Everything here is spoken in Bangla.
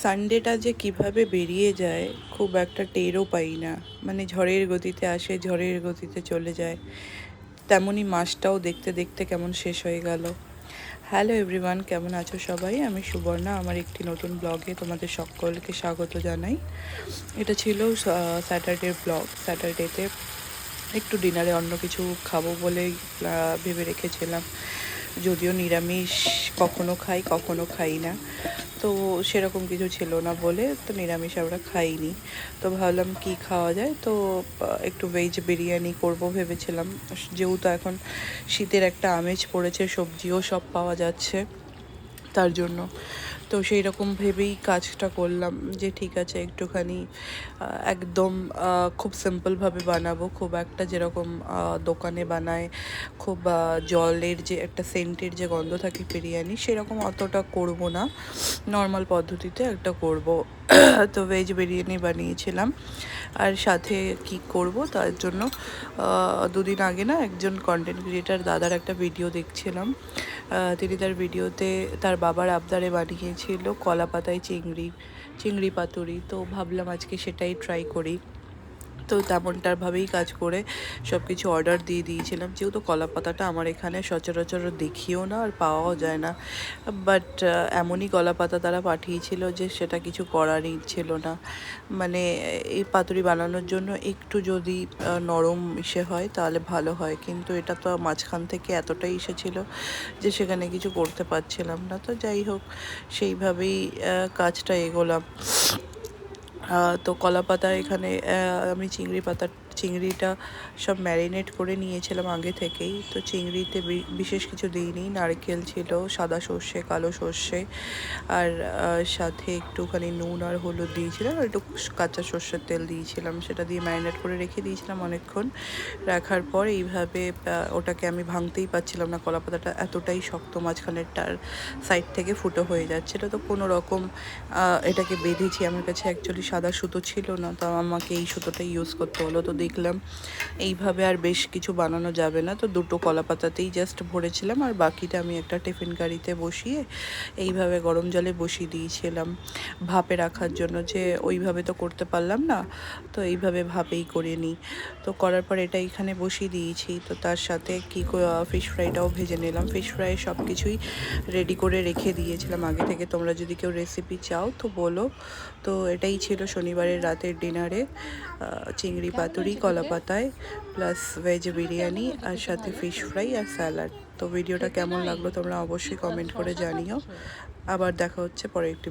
সানডেটা যে কিভাবে বেরিয়ে যায় খুব একটা টেরও পাই না। মানে ঝড়ের গতিতে আসে, ঝড়ের গতিতে চলে যায়। তেমনই মাসটাও দেখতে দেখতে কেমন শেষ হয়ে গেল। হ্যালো এভরিওয়ান, কেমন আছো সবাই? আমি সুবর্ণা, আমার একটি নতুন ব্লগে তোমাদের সকলকে স্বাগত জানাই। এটা ছিল স্যাটারডের ব্লগ। স্যাটারডেতে একটু ডিনারে অন্য কিছু খাবো বলেই ভেবে রেখেছিলাম। যদিও নিরামিষ কখনো খাই, কখনো খাই না, তো সেরকম কিছু ছিল না বলে তো নিরামিষ আমরা খাইনি। তো ভাবলাম কি খাওয়া যায়, তো একটু ভেজ বিরিয়ানি করব ভেবেছিলাম। যেহেতু এখন শীতের একটা আমেজ পড়েছে, সবজিও সব পাওয়া যাচ্ছে তার জন্য। তো সেই রকম ভেবেই কাজটা করলাম যে ঠিক আছে একটুখানি একদম খুব সিম্পলভাবে বানাবো। খুব একটা যেরকম দোকানে বানায়, খুব জলের যে একটা সেন্টের যে গন্ধ থাকে বিরিয়ানি, সেরকম অতটা করব না, নর্মাল পদ্ধতিতে একটা করব। তো ভেজ বিরিয়ানি বানিয়েছিলাম। আর সাথে কি করব তার জন্য দুদিন আগে না একজন কন্টেন্ট ক্রিয়েটার দাদার একটা ভিডিও দেখছিলাম। তিনি তার ভিডিওতে তার বাবার আবদারে বানিয়েছিল কলা পাতায় চিংড়ি পাতুরি। তো ভাবলাম আজকে সেটাই ট্রাই করি। তো তেমনটারভাবেই কাজ করে সব কিছু অর্ডার দিয়ে দিয়েছিলাম। যেহেতু কলা পাতাটা আমার এখানে সচরাচর দেখিও না আর পাওয়াও যায় না, বাট এমনই কলা পাতা তারা পাঠিয়েছিল যে সেটা কিছু করারই ছিল না। মানে এই পাতুরি বানানোর জন্য একটু যদি নরম ইসে হয় তাহলে ভালো হয়, কিন্তু এটা তো মাঝখান থেকে এতটাই এসেছিল যে সেখানে কিছু করতে পারছিলাম না। তো যাই হোক, সেইভাবেই কাজটা এগোলাম। তো কলা পাতা এখানে আমি চিংড়িটা সব ম্যারিনেট করে নিয়েছিলাম আগে থেকেই। তো চিংড়িতে বিশেষ কিছু দিইনি, নারকেল ছিল, সাদা সর্ষে, কালো সর্ষে, আর সাথে একটুখানি নুন আর হলুদ দিয়েছিলাম, আর একটু কাঁচা সর্ষের তেল দিয়েছিলাম। সেটা দিয়ে ম্যারিনেট করে রেখে দিয়েছিলাম অনেকক্ষণ। রাখার পর এইভাবে ওটাকে আমি ভাঙতেই পারছিলাম না, কলা পাতাটা এতটাই শক্ত, মাঝখানেরটার সাইড থেকে ফুটো হয়ে যাচ্ছিলো। তো কোনো রকম এটাকে বেঁধেছি। আমার কাছে অ্যাকচুয়ালি সাদা সুতো ছিল না, তো আমাকে এই সুতোটাই ইউজ করতে হলো। তো দেখলাম এইভাবে আর বেশ কিছু বানানো যাবে না, তো দুটো কলা পাতাতেই জাস্ট ভরেছিলাম, আর বাকিটা আমি একটা টিফিন গাড়িতে বসিয়ে এইভাবে গরম জলে বসিয়ে দিয়েছিলাম ভাপে রাখার জন্য। যে ওইভাবে তো করতে পারলাম না, তো এইভাবে ভাপেই করে নিই। তো করার পর এটা এখানে বসিয়ে দিয়েছি। তো তার সাথে ফিশ ফ্রাইটাও ভেজে নিলাম। ফিশ ফ্রাই সব কিছুই রেডি করে রেখে দিয়েছিলাম আগে থেকে। তোমরা যদি কেউ রেসিপি চাও তো বলো। তো এটাই ছিল শনিবারের রাতের ডিনারে, চিংড়ি পাতুরি কলা পাতায় প্লাস ভেজ বিরিয়ানি, আর সাথে ফিশ ফ্রাই আর স্যালাড। তো ভিডিওটা কেমন লাগলো তোমরা অবশ্যই কমেন্ট করে জানিও। আবার দেখা হচ্ছে পরে একটি